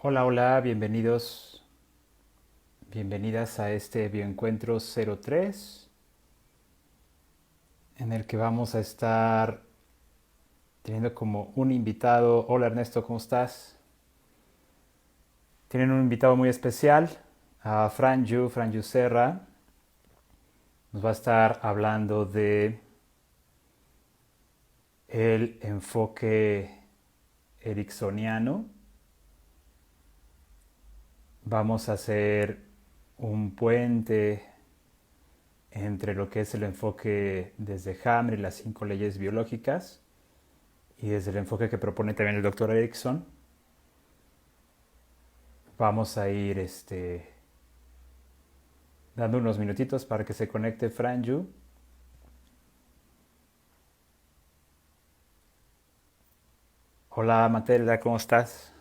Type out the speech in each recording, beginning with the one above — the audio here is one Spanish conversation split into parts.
Hola, hola, bienvenidos, bienvenidas a este bioencuentro 03, en el que vamos a estar teniendo como un invitado. Hola Ernesto, ¿cómo estás? Tienen un invitado muy especial, a Franju Serra. Nos va a estar hablando de el enfoque ericksoniano. Vamos a hacer un puente entre lo que es el enfoque desde Hammer y las 5 leyes biológicas y desde el enfoque que propone también el doctor Erickson. Vamos a ir dando unos minutitos para que se conecte Franju. Hola Matilda, ¿cómo estás?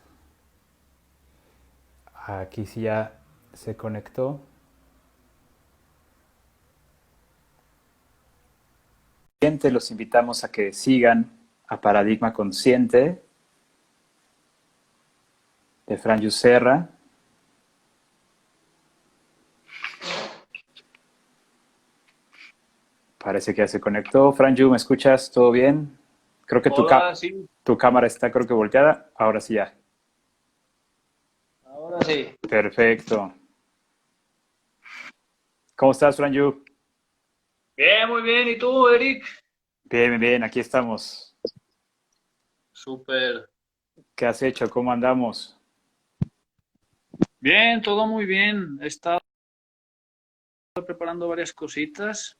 Aquí sí ya se conectó. Los invitamos a que sigan a Paradigma Consciente de Franju Serra. Parece que ya se conectó. Franju, ¿me escuchas? ¿Todo bien? Creo que Hola, sí, tu cámara está creo que volteada. Ahora sí ya. ahora sí. Perfecto. ¿Cómo estás, Franju? Bien, muy bien. ¿Y tú, Eric? Bien, bien, bien, aquí estamos. Súper. ¿Qué has hecho? ¿Cómo andamos? Bien, todo muy bien. He estado preparando varias cositas.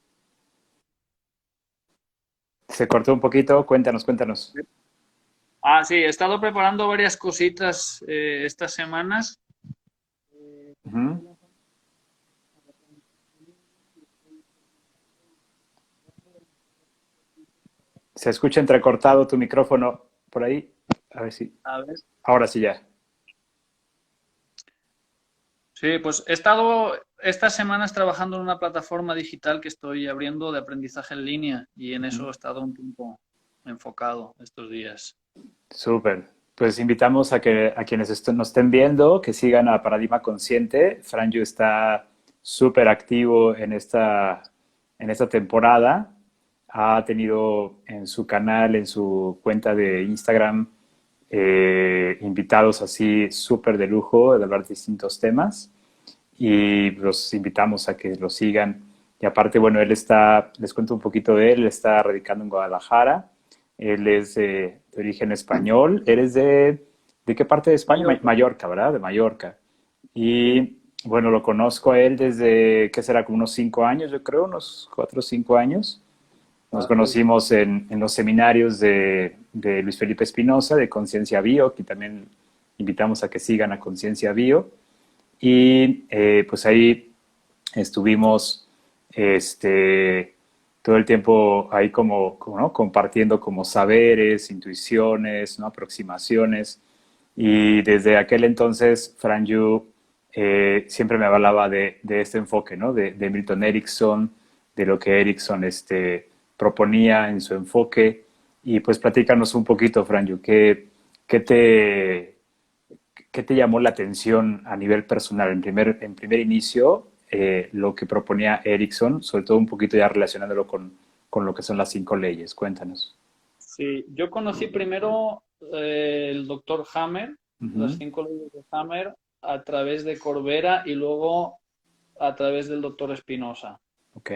Se cortó un poquito. Cuéntanos, cuéntanos. Sí, he estado preparando varias cositas estas semanas. Ujú. Se escucha entrecortado tu micrófono por ahí. A ver si. A ver. Ahora sí ya. Sí, pues he estado estas semanas trabajando en una plataforma digital que estoy abriendo de aprendizaje en línea y en eso Ujú. he estado un tiempo enfocado estos días. Súper. Pues invitamos a que a quienes nos estén viendo que sigan a Paradigma Consciente. Franju está súper activo en esta temporada. Ha tenido en su canal, en su cuenta de Instagram, invitados así súper de lujo de hablar de distintos temas y los invitamos a que lo sigan. Y aparte, bueno, les cuento un poquito de él, está radicando en Guadalajara, él es de origen español, ¿eres de qué parte de España? Mallorca. Mallorca, ¿verdad? De Mallorca. Y bueno, lo conozco a él desde, ¿qué será? Como unos 5 años, yo creo, unos 4 o 5 años. Nos Fácil. conocimos en los seminarios de Luis Felipe Espinosa, de Conciencia Bio, que también invitamos a que sigan a Conciencia Bio. Y pues ahí estuvimos todo el tiempo ahí ¿no? Compartiendo como saberes, intuiciones, ¿no? Aproximaciones. Y desde aquel entonces, Fran Yu siempre me hablaba de este enfoque, ¿no? De Milton Erickson, de lo que Erickson proponía en su enfoque. Y pues platícanos un poquito, Fran Yu, qué te, ¿qué te llamó la atención a nivel personal? En primer inicio, lo que proponía Erickson, sobre todo un poquito ya relacionándolo con lo que son las 5 leyes. Cuéntanos. Sí, yo conocí primero el doctor Hammer, las Ujú. 5 leyes de Hammer, a través de Corbera y luego a través del doctor Espinosa. Ok.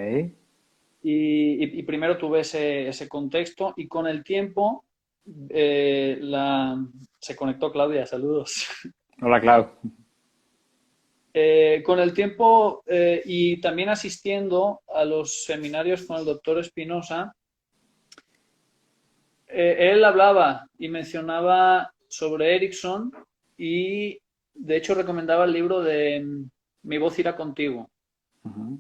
Y primero tuve ese contexto y con el tiempo se conectó Claudia, saludos. Hola, Clau. Con el tiempo y también asistiendo a los seminarios con el doctor Espinosa, él hablaba y mencionaba sobre Erickson y de hecho recomendaba el libro de Mi voz irá contigo. Ujú.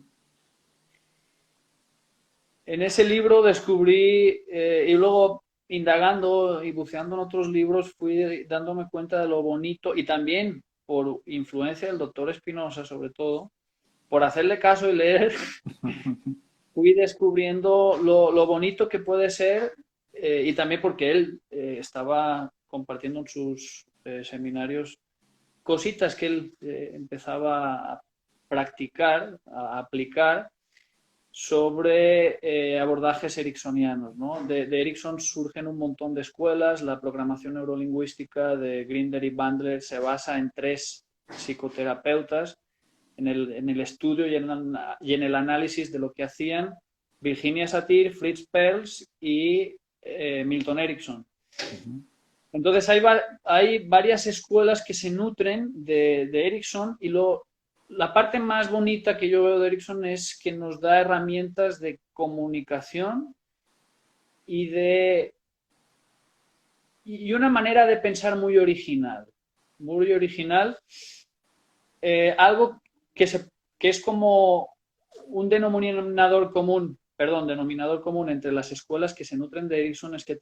En ese libro descubrí y luego indagando y buceando en otros libros fui dándome cuenta de lo bonito y también por influencia del doctor Espinosa sobre todo, por hacerle caso y leer, fui descubriendo lo bonito que puede ser y también porque él estaba compartiendo en sus seminarios cositas que él empezaba a practicar, a aplicar sobre abordajes ericksonianos, ¿no? De Erickson surgen un montón de escuelas. La programación neurolingüística de Grinder y Bandler se basa en 3 psicoterapeutas, en el estudio y en el análisis de lo que hacían Virginia Satir, Fritz Perls y Milton Erickson. Entonces hay varias escuelas que se nutren de Erickson, y la parte más bonita que yo veo de Erickson es que nos da herramientas de comunicación y una manera de pensar muy original. Muy original. Algo que es como un denominador común entre las escuelas que se nutren de Erickson, es que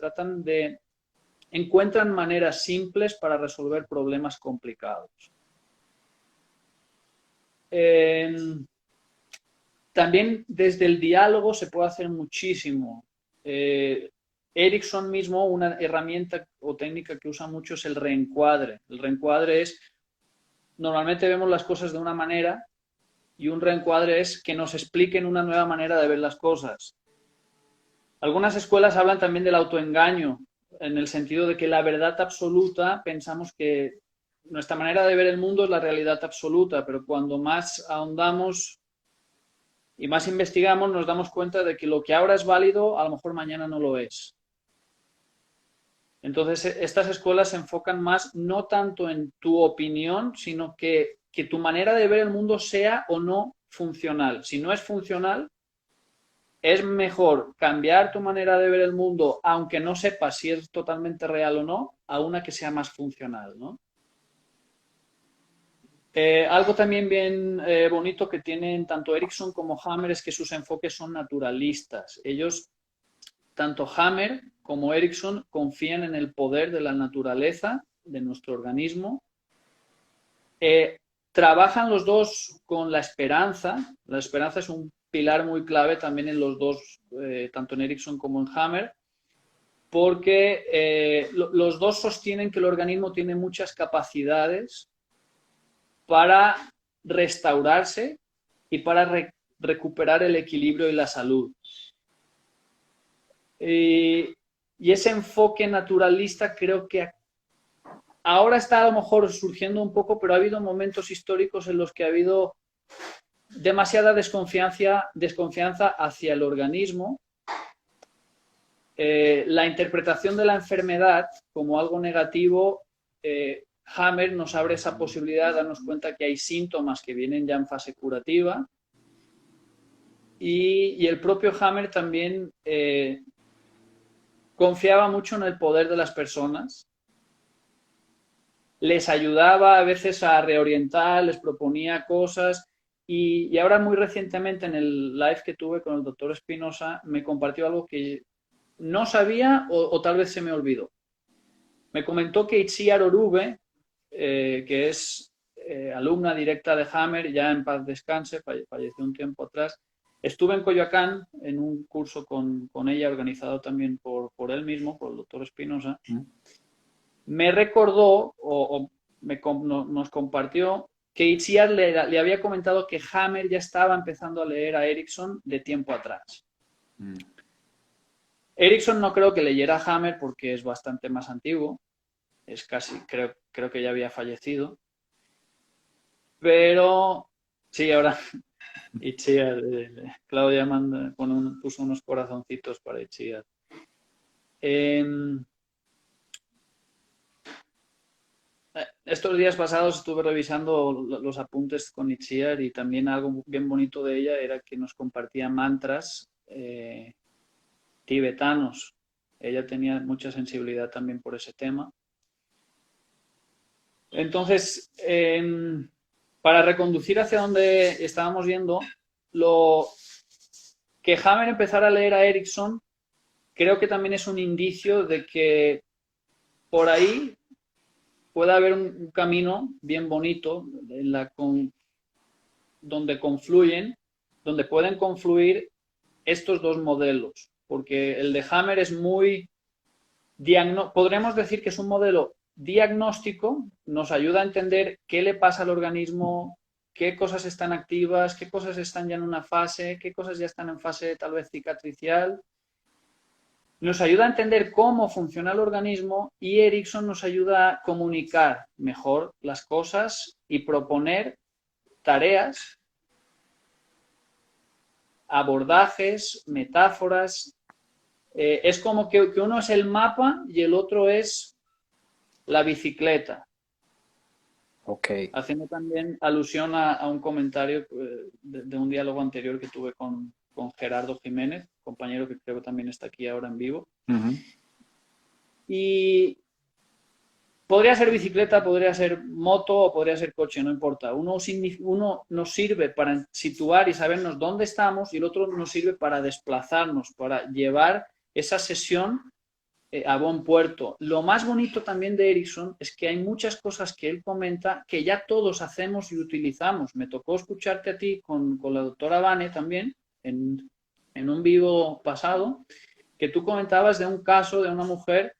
encuentran maneras simples para resolver problemas complicados. También desde el diálogo se puede hacer muchísimo. Erickson mismo, una herramienta o técnica que usa mucho es el reencuadre. El reencuadre es, normalmente vemos las cosas de una manera, y un reencuadre es que nos expliquen una nueva manera de ver las cosas. Algunas escuelas hablan también del autoengaño, en el sentido de que la verdad absoluta, pensamos que nuestra manera de ver el mundo es la realidad absoluta, pero cuando más ahondamos y más investigamos, nos damos cuenta de que lo que ahora es válido, a lo mejor mañana no lo es. Entonces, estas escuelas se enfocan más no tanto en tu opinión, sino que tu manera de ver el mundo sea o no funcional. Si no es funcional, es mejor cambiar tu manera de ver el mundo, aunque no sepas si es totalmente real o no, a una que sea más funcional, ¿no? Algo también bien bonito que tienen tanto Erickson como Hammer es que sus enfoques son naturalistas. Ellos, tanto Hammer como Erickson, confían en el poder de la naturaleza, de nuestro organismo. Trabajan los dos con la esperanza. La esperanza es un pilar muy clave también en los dos, tanto en Erickson como en Hammer, porque los dos sostienen que el organismo tiene muchas capacidades para restaurarse y para recuperar el equilibrio y la salud. Y ese enfoque naturalista creo que ahora está a lo mejor surgiendo un poco, pero ha habido momentos históricos en los que ha habido demasiada desconfianza hacia el organismo. La interpretación de la enfermedad como algo negativo, Hammer nos abre esa posibilidad de darnos cuenta que hay síntomas que vienen ya en fase curativa, y el propio Hammer también confiaba mucho en el poder de las personas, les ayudaba a veces a reorientar, les proponía cosas, y ahora muy recientemente en el live que tuve con el doctor Espinosa me compartió algo que no sabía o tal vez se me olvidó. Me comentó que Itziar Orube, que es alumna directa de Hammer, ya en paz descanse, falleció un tiempo atrás. Estuve en Coyoacán en un curso con ella, organizado también por él mismo, por el doctor Espinosa. Me recordó nos compartió que Itziar le había comentado que Hammer ya estaba empezando a leer a Erickson de tiempo atrás. Erickson no creo que leyera a Hammer porque es bastante más antiguo. Es casi, creo que ya había fallecido. Pero sí, ahora Itziar, Claudia puso unos corazoncitos para Itziar. Estos días pasados estuve revisando los apuntes con Itziar, y también algo bien bonito de ella era que nos compartía mantras tibetanos. Ella tenía mucha sensibilidad también por ese tema. Entonces, para reconducir hacia donde estábamos yendo, lo que Hammer empezara a leer a Erickson creo que también es un indicio de que por ahí puede haber un camino bien bonito donde pueden confluir estos dos modelos, porque el de Hammer es muy podremos decir que es un modelo diagnóstico nos ayuda a entender qué le pasa al organismo, qué cosas están activas, qué cosas están ya en una fase, qué cosas ya están en fase tal vez cicatricial. Nos ayuda a entender cómo funciona el organismo y Erickson nos ayuda a comunicar mejor las cosas y proponer tareas, abordajes, metáforas. Es como que uno es el mapa y el otro es la bicicleta. Ok. Haciendo también alusión a un comentario de un diálogo anterior que tuve con Gerardo Jiménez, compañero que creo que también está aquí ahora en vivo. Ujú. Y podría ser bicicleta, podría ser moto o podría ser coche, no importa. Uno nos sirve para situar y sabernos dónde estamos y el otro nos sirve para desplazarnos, para llevar esa sesión a buen puerto. Lo más bonito también de Erickson es que hay muchas cosas que él comenta que ya todos hacemos y utilizamos. Me tocó escucharte a ti con la doctora Vane también en un vivo pasado, que tú comentabas de un caso de una mujer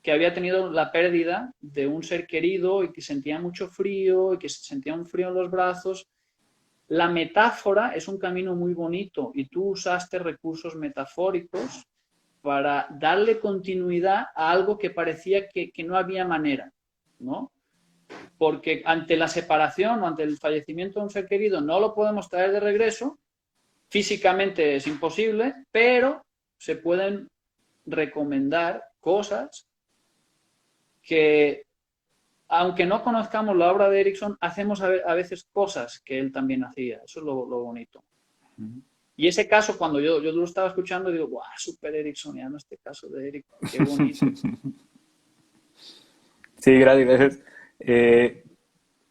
que había tenido la pérdida de un ser querido y que sentía mucho frío y que sentía un frío en los brazos. La metáfora es un camino muy bonito y tú usaste recursos metafóricos para darle continuidad a algo que parecía que no había manera, ¿no? Porque ante la separación o ante el fallecimiento de un ser querido no lo podemos traer de regreso, físicamente es imposible, pero se pueden recomendar cosas que, aunque no conozcamos la obra de Erickson, hacemos a veces cosas que él también hacía. Eso es lo bonito. Y ese caso, cuando yo lo estaba escuchando, digo, ¡guau! Súper ericksoniano este caso de Eric, qué bonito. Sí, gracias.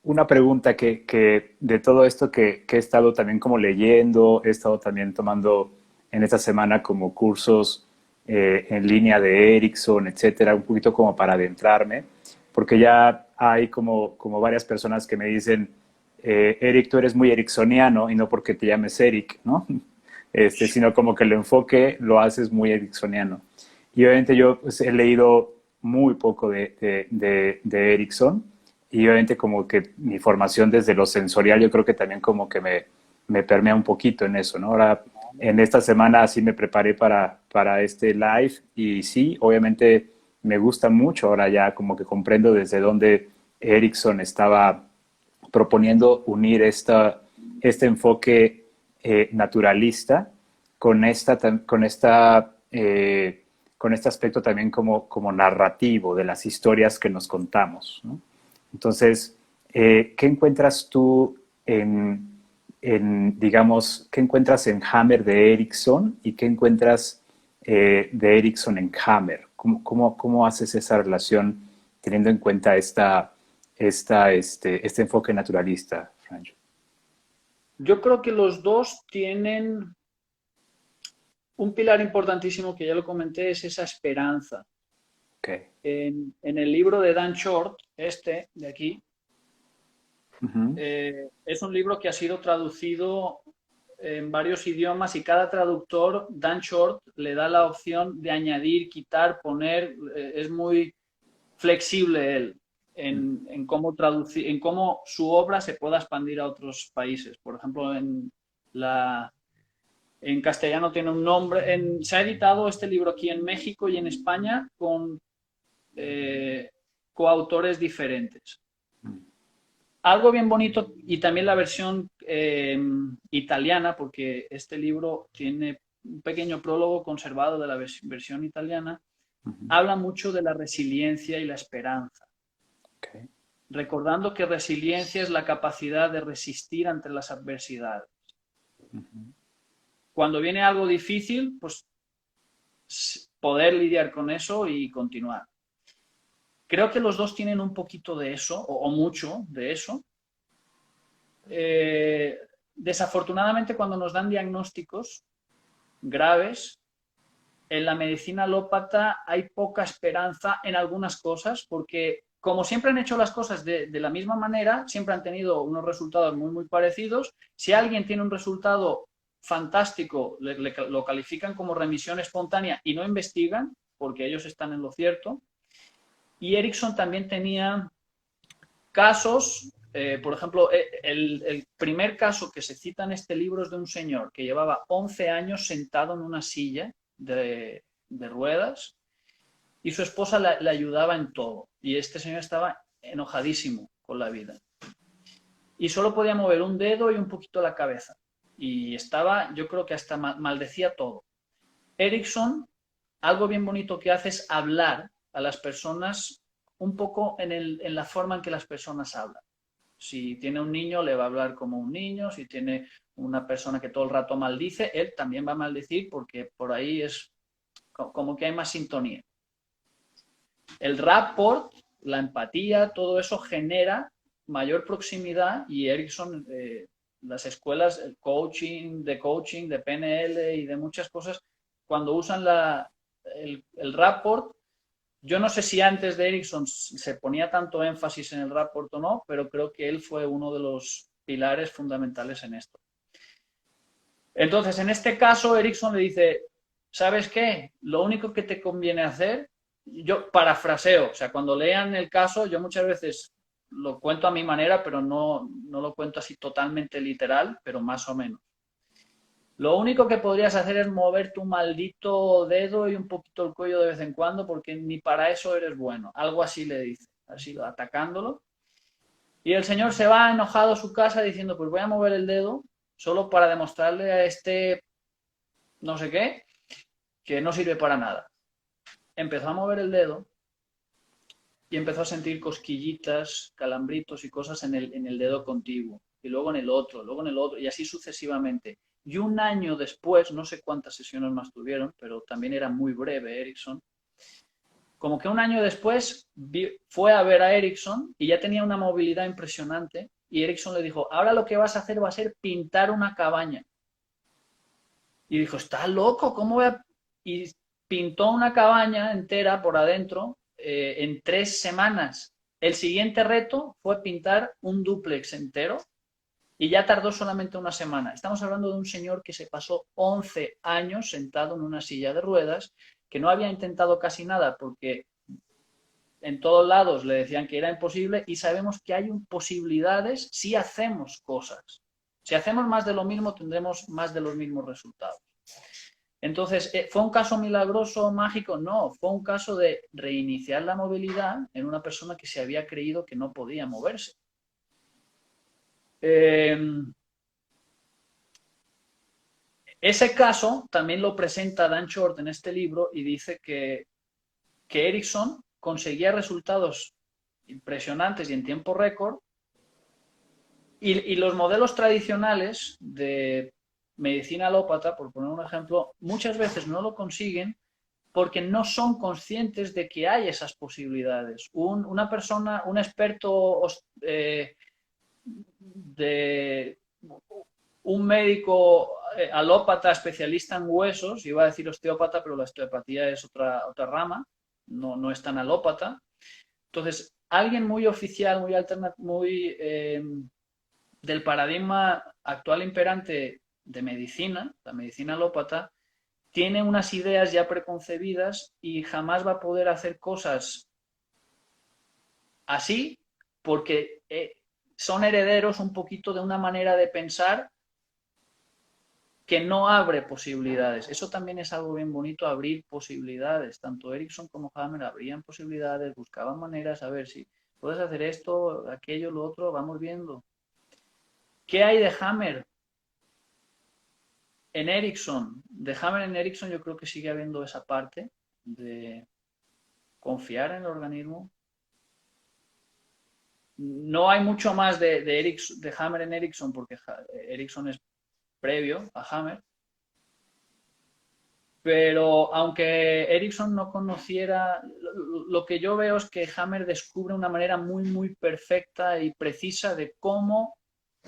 Una pregunta que de todo esto que he estado también como leyendo, he estado también tomando en esta semana como cursos en línea de Ericsson, etcétera, un poquito como para adentrarme, porque ya hay como varias personas que me dicen, Eric, tú eres muy ericksoniano y no porque te llames Eric, ¿no? Sino como que el enfoque lo haces muy ericksoniano. Y obviamente yo pues, he leído muy poco de Erickson y obviamente como que mi formación desde lo sensorial yo creo que también como que me permea un poquito en eso, ¿no? Ahora, en esta semana sí me preparé para este live y sí, obviamente me gusta mucho, ahora ya como que comprendo desde dónde Erickson estaba proponiendo unir este enfoque naturalista con este aspecto también como narrativo de las historias que nos contamos, ¿no? Entonces, ¿qué encuentras tú digamos, qué encuentras en Hammer de Erickson y qué encuentras de Erickson en Hammer? ¿Cómo haces esa relación teniendo en cuenta este enfoque naturalista, Franjo? Yo creo que los dos tienen un pilar importantísimo que ya lo comenté, es esa esperanza. Okay. En el libro de Dan Short, este de aquí, Uh-huh. es un libro que ha sido traducido en varios idiomas y cada traductor, Dan Short, le da la opción de añadir, quitar, poner, es muy flexible él en cómo traducir, en cómo su obra se pueda expandir a otros países. Por ejemplo, en castellano tiene un nombre, se ha editado este libro aquí en México y en España con coautores diferentes. Algo bien bonito y también la versión italiana, porque este libro tiene un pequeño prólogo conservado de la versión italiana, habla mucho de la resiliencia y la esperanza. Okay. Recordando que resiliencia es la capacidad de resistir ante las adversidades. Cuando viene algo difícil, pues poder lidiar con eso y continuar. Creo que los dos tienen un poquito de eso, o mucho de eso. Desafortunadamente, cuando nos dan diagnósticos graves, en la medicina alópata hay poca esperanza en algunas cosas, porque como siempre han hecho las cosas de la misma manera, siempre han tenido unos resultados muy parecidos. Si alguien tiene un resultado fantástico, lo califican como remisión espontánea y no investigan, porque ellos están en lo cierto. Y Erickson también tenía casos, por ejemplo, el primer caso que se cita en este libro es de un señor que llevaba 11 años sentado en una silla de ruedas y su esposa le ayudaba en todo. Y este señor estaba enojadísimo con la vida. Y solo podía mover un dedo y un poquito la cabeza. Y estaba, yo creo que hasta maldecía todo. Erickson, algo bien bonito que hace es hablar a las personas un poco en la forma en que las personas hablan. Si tiene un niño, le va a hablar como un niño. Si tiene una persona que todo el rato maldice, él también va a maldecir porque por ahí es como que hay más sintonía. El rapport, la empatía, todo eso genera mayor proximidad y Erickson, las escuelas, el coaching, de PNL y de muchas cosas, cuando usan el rapport, yo no sé si antes de Erickson se ponía tanto énfasis en el rapport o no, pero creo que él fue uno de los pilares fundamentales en esto. Entonces, en este caso, Erickson le dice, ¿sabes qué? Lo único que te conviene hacer, yo parafraseo, o sea, cuando lean el caso, yo muchas veces lo cuento a mi manera, pero no lo cuento así totalmente literal, pero más o menos. Lo único que podrías hacer es mover tu maldito dedo y un poquito el cuello de vez en cuando, porque ni para eso eres bueno. Algo así le dice, así atacándolo. Y el señor se va enojado a su casa diciendo, pues voy a mover el dedo solo para demostrarle a este no sé qué que no sirve para nada. Empezó a mover el dedo y empezó a sentir cosquillitas, calambritos y cosas en el dedo contiguo. Y luego luego en el otro, y así sucesivamente. Y un año después, no sé cuántas sesiones más tuvieron, pero también era muy breve Erickson, como que un año después fue a ver a Erickson y ya tenía una movilidad impresionante y Erickson le dijo, ahora lo que vas a hacer va a ser pintar una cabaña. Y dijo, ¿estás loco? ¿Cómo voy a...? Y pintó una cabaña entera por adentro en 3 semanas. El siguiente reto fue pintar un dúplex entero y ya tardó solamente una semana. Estamos hablando de un señor que se pasó 11 años sentado en una silla de ruedas, que no había intentado casi nada porque en todos lados le decían que era imposible y sabemos que hay posibilidades si hacemos cosas. Si hacemos más de lo mismo, tendremos más de los mismos resultados. Entonces, ¿fue un caso milagroso, mágico? No, fue un caso de reiniciar la movilidad en una persona que se había creído que no podía moverse. Ese caso también lo presenta Dan Short en este libro y dice que Erickson conseguía resultados impresionantes y en tiempo récord y los modelos tradicionales de medicina alópata, por poner un ejemplo, muchas veces no lo consiguen porque no son conscientes de que hay esas posibilidades. Una persona, un experto de un médico alópata especialista en huesos, iba a decir osteópata, pero la osteopatía es otra rama, no es tan alópata. Entonces, alguien muy oficial, muy del paradigma actual imperante de medicina, la medicina alópata, tiene unas ideas ya preconcebidas y jamás va a poder hacer cosas así porque son herederos un poquito de una manera de pensar que no abre posibilidades. Eso también es algo bien bonito, abrir posibilidades. Tanto Erickson como Hammer abrían posibilidades, buscaban maneras, a ver si puedes hacer esto, aquello, lo otro, vamos viendo. ¿Qué hay de Hammer en Erickson? De Hammer en Erickson yo creo que sigue habiendo esa parte de confiar en el organismo. No hay mucho más de Hammer en Erickson porque Erickson es previo a Hammer, pero aunque Erickson no conociera, lo que yo veo es que Hammer descubre una manera muy perfecta y precisa de cómo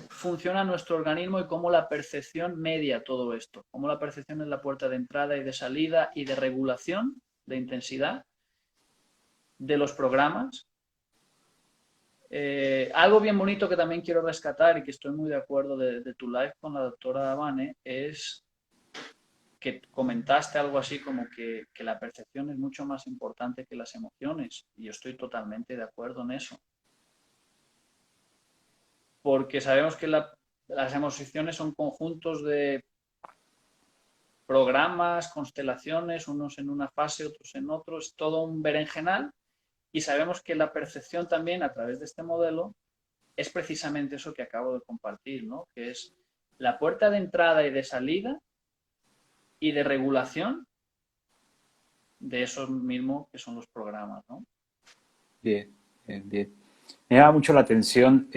funciona nuestro organismo y cómo la percepción media todo esto, cómo la percepción es la puerta de entrada y de salida y de regulación de intensidad de los programas. Algo bien bonito que también quiero rescatar y que estoy muy de acuerdo de tu live con la doctora Vane es que comentaste algo así como que la percepción es mucho más importante que las emociones. Y yo estoy totalmente de acuerdo en eso. Porque sabemos que las emociones son conjuntos de programas, constelaciones, unos en una fase, otros en otro, es todo un berenjenal. Y sabemos que la percepción también, a través de este modelo, es precisamente eso que acabo de compartir, ¿no? Que es la puerta de entrada y de salida y de regulación de esos mismos que son los programas, ¿no? Bien, bien, bien. Me llama mucho la atención,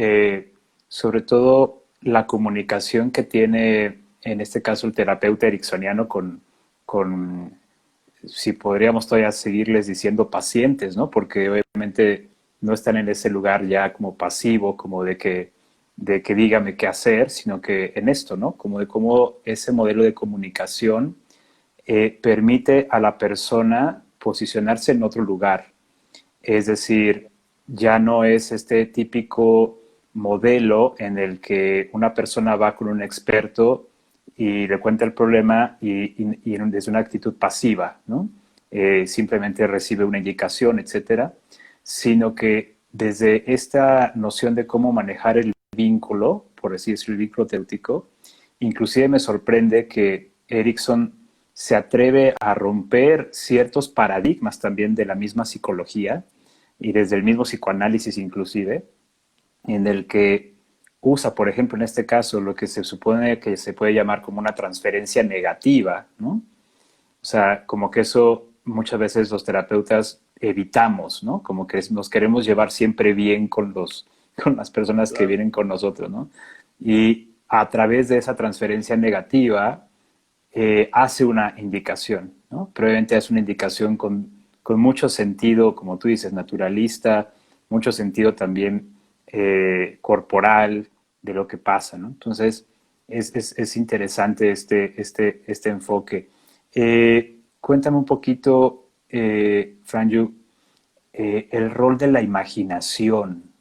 sobre todo la comunicación que tiene, en este caso, el terapeuta ericksoniano con, si podríamos todavía seguirles diciendo pacientes, ¿no? Porque obviamente no están en ese lugar ya como pasivo, como de que dígame qué hacer, sino que en esto, ¿no? Como de cómo ese modelo de comunicación permite a la persona posicionarse en otro lugar. Es decir, ya no es este típico modelo en el que una persona va con un experto y le cuenta el problema y desde una actitud pasiva, ¿no? Simplemente recibe una indicación, etcétera, sino que desde esta noción de cómo manejar el vínculo, por así decirlo, el vínculo terapéutico, inclusive me sorprende que Erickson se atreve a romper ciertos paradigmas también de la misma psicología y desde el mismo psicoanálisis inclusive, en el que usa, por ejemplo, en este caso, lo que se supone que se puede llamar como una transferencia negativa, ¿no? O sea, como que eso muchas veces los terapeutas evitamos, ¿no? Como que nos queremos llevar siempre bien con las personas que Claro. vienen con nosotros, ¿no? Y a través de esa transferencia negativa hace una indicación, ¿no? Probablemente hace una indicación con mucho sentido, como tú dices, naturalista, mucho sentido también corporal de lo que pasa, ¿no? Entonces, es interesante este enfoque. Cuéntame un poquito, Franju, el rol de la imaginación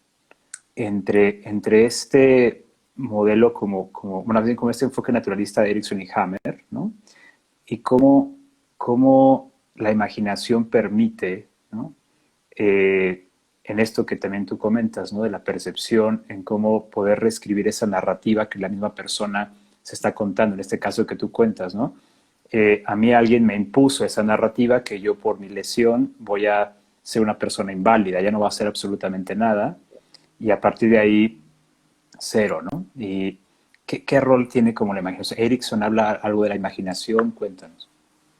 entre este modelo bueno, bien como este enfoque naturalista de Erickson y Hammer, ¿no? Y cómo la imaginación permite, ¿no? En esto que también tú comentas, ¿no? De la percepción, en cómo poder reescribir esa narrativa que la misma persona se está contando, en este caso que tú cuentas, ¿no? A mí alguien me impuso esa narrativa que yo por mi lesión voy a ser una persona inválida, ya no va a hacer absolutamente nada y a partir de ahí cero, ¿no? ¿Y qué rol tiene como la imaginación? Erickson habla algo de la imaginación, cuéntanos.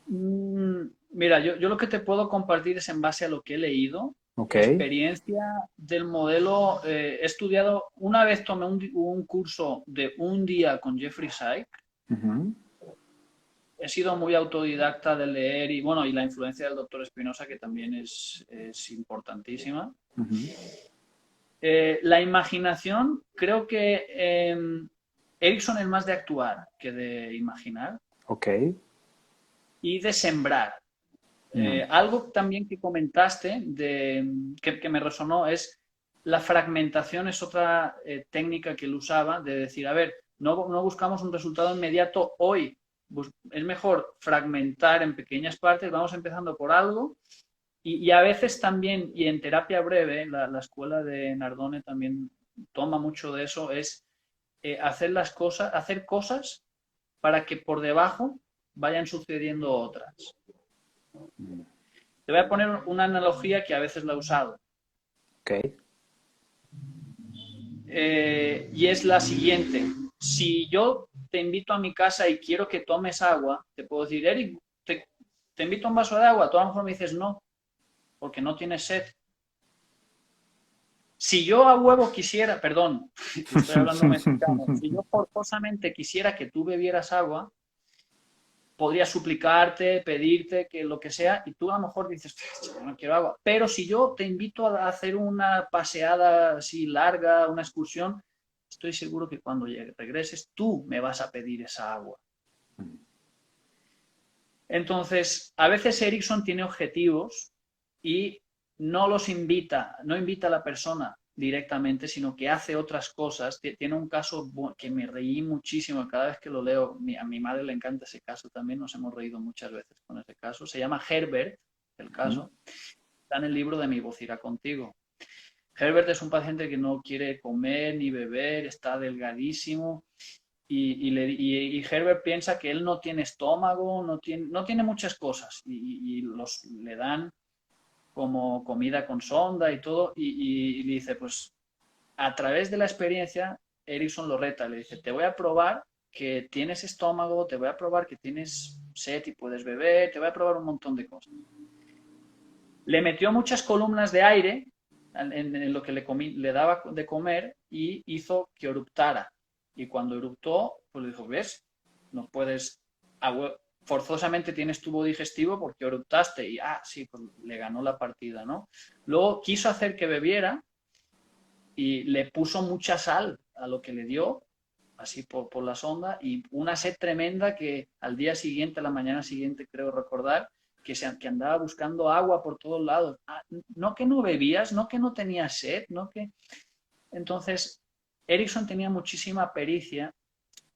Mira, yo lo que te puedo compartir es en base a lo que he leído, Ok. experiencia del modelo. He estudiado, una vez tomé un curso de un día con Jeffrey Sachs. Ujú. He sido muy autodidacta de leer y bueno, y la influencia del doctor Espinosa, que también es importantísima. Ujú. La imaginación, creo que Erickson es más de actuar que de imaginar Ok. y de sembrar. Mm. Algo también que comentaste que me resonó es la fragmentación, es otra técnica que él usaba de decir, a ver, no buscamos un resultado inmediato hoy, es mejor fragmentar en pequeñas partes, vamos empezando por algo y a veces también, y en terapia breve, la escuela de Nardone también toma mucho de eso, es hacer cosas para que por debajo vayan sucediendo otras. Te voy a poner una analogía que a veces la he usado. Ok. Y es la siguiente. Si yo te invito a mi casa y quiero que tomes agua, te puedo decir, Eric, te invito a un vaso de agua. Tú a lo mejor me dices no, porque no tienes sed. Si yo a huevo quisiera, perdón, estoy hablando mexicano, si yo forzosamente quisiera que tú bebieras agua, podría suplicarte, pedirte, que lo que sea, y tú a lo mejor dices, no quiero agua. Pero si yo te invito a hacer una paseada así larga, una excursión, estoy seguro que cuando regreses tú me vas a pedir esa agua. Entonces, a veces Erickson tiene objetivos y no invita a la persona directamente, sino que hace otras cosas. Tiene un caso que me reí muchísimo cada vez que lo leo. A mi madre le encanta ese caso también, nos hemos reído muchas veces con ese caso. Se llama Herbert, el caso. Está en el libro de Mi voz irá contigo. Herbert es un paciente que no quiere comer ni beber, está delgadísimo y Herbert piensa que él no tiene estómago, no tiene muchas cosas y le dan como comida con sonda y todo y le dice, pues a través de la experiencia, Erickson lo reta, le dice, te voy a probar que tienes estómago, te voy a probar que tienes sed y puedes beber, te voy a probar un montón de cosas. Le metió muchas columnas de aire en lo que le daba de comer y hizo que eruptara. Y cuando eruptó, pues le dijo, ¿ves? No puedes, forzosamente tienes tubo digestivo porque eruptaste. Y, sí, pues le ganó la partida, ¿no? Luego quiso hacer que bebiera y le puso mucha sal a lo que le dio, así por la sonda, y una sed tremenda que al día siguiente, a la mañana siguiente, creo recordar, que andaba buscando agua por todos lados. No que no bebías, no que no tenías sed, no que... Entonces, Erickson tenía muchísima pericia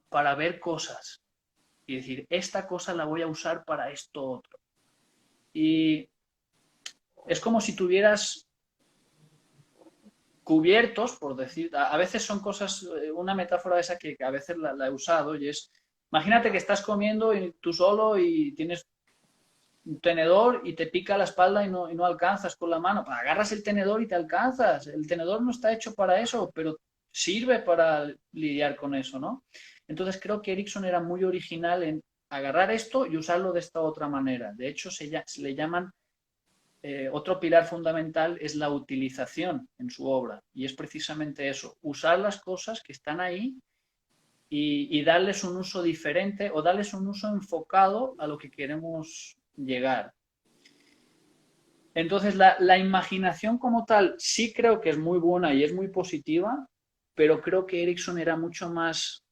para ver cosas y decir, esta cosa la voy a usar para esto otro. Y es como si tuvieras cubiertos, por decir, a veces son cosas, una metáfora esa que a veces la he usado y es, imagínate que estás comiendo y tú solo y tienes un tenedor y te pica la espalda y no alcanzas con la mano. Agarras el tenedor y te alcanzas. El tenedor no está hecho para eso, pero sirve para lidiar con eso, ¿no? Entonces creo que Erickson era muy original en agarrar esto y usarlo de esta otra manera. De hecho, se le llaman, otro pilar fundamental es la utilización en su obra. Y es precisamente eso, usar las cosas que están ahí y darles un uso diferente o darles un uso enfocado a lo que queremos llegar. Entonces, la imaginación como tal sí creo que es muy buena y es muy positiva, pero creo que Erickson era mucho más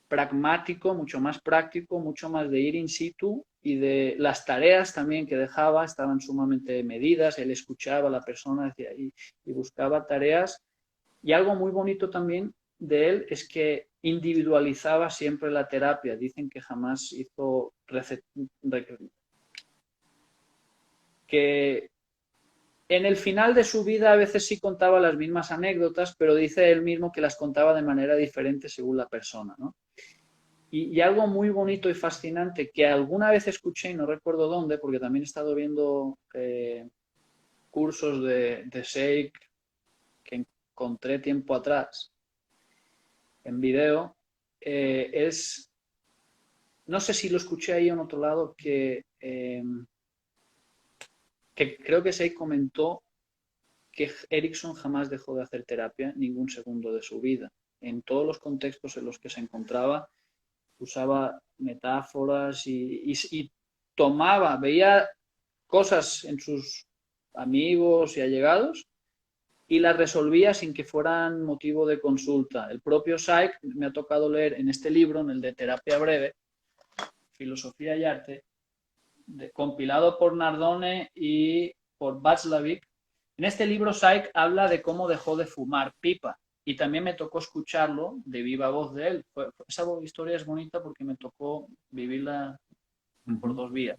pragmático, mucho más práctico, mucho más de ir in situ y de las tareas también que dejaba estaban sumamente medidas, él escuchaba a la persona y buscaba tareas. Y algo muy bonito también de él es que individualizaba siempre la terapia. Dicen que jamás hizo que en el final de su vida a veces sí contaba las mismas anécdotas, pero dice él mismo que las contaba de manera diferente según la persona, ¿no? Y algo muy bonito y fascinante que alguna vez escuché, y no recuerdo dónde, porque también he estado viendo cursos de Sheikh que encontré tiempo atrás en video, no sé si lo escuché ahí en otro lado, que creo que Sheikh comentó que Erickson jamás dejó de hacer terapia ningún segundo de su vida. En todos los contextos en los que se encontraba, usaba metáforas y tomaba, veía cosas en sus amigos y allegados y las resolvía sin que fueran motivo de consulta. El propio Syke me ha tocado leer en este libro, en el de Terapia Breve, Filosofía y Arte, compilado por Nardone y por Václavic. En este libro Syke habla de cómo dejó de fumar pipa y también me tocó escucharlo de viva voz de él. Esa historia es bonita porque me tocó vivirla por dos vías.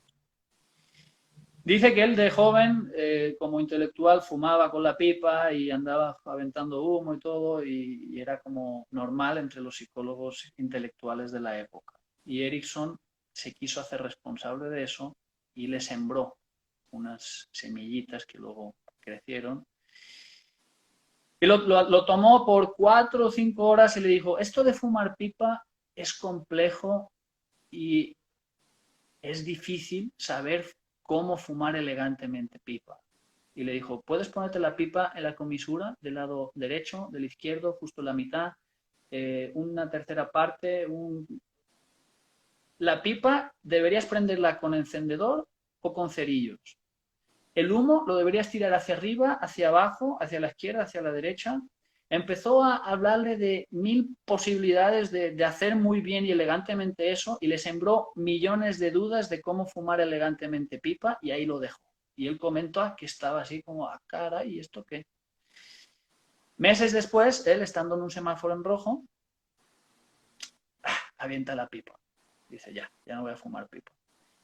Dice que él de joven, como intelectual, fumaba con la pipa y andaba aventando humo y todo, y era como normal entre los psicólogos intelectuales de la época. Y Erickson se quiso hacer responsable de eso y le sembró unas semillitas que luego crecieron. Y lo tomó por 4 o 5 horas y le dijo, esto de fumar pipa es complejo y es difícil saber cómo fumar elegantemente pipa. Y le dijo, puedes ponerte la pipa en la comisura del lado derecho, del izquierdo, justo la mitad, una tercera parte. La pipa deberías prenderla con encendedor o con cerillos. El humo lo deberías tirar hacia arriba, hacia abajo, hacia la izquierda, hacia la derecha. Empezó a hablarle de 1000 posibilidades de hacer muy bien y elegantemente eso y le sembró millones de dudas de cómo fumar elegantemente pipa y ahí lo dejó. Y él comentó que estaba así como a cara, ¿y esto qué? Meses después, él estando en un semáforo en rojo, avienta la pipa. Dice, ya no voy a fumar pipa.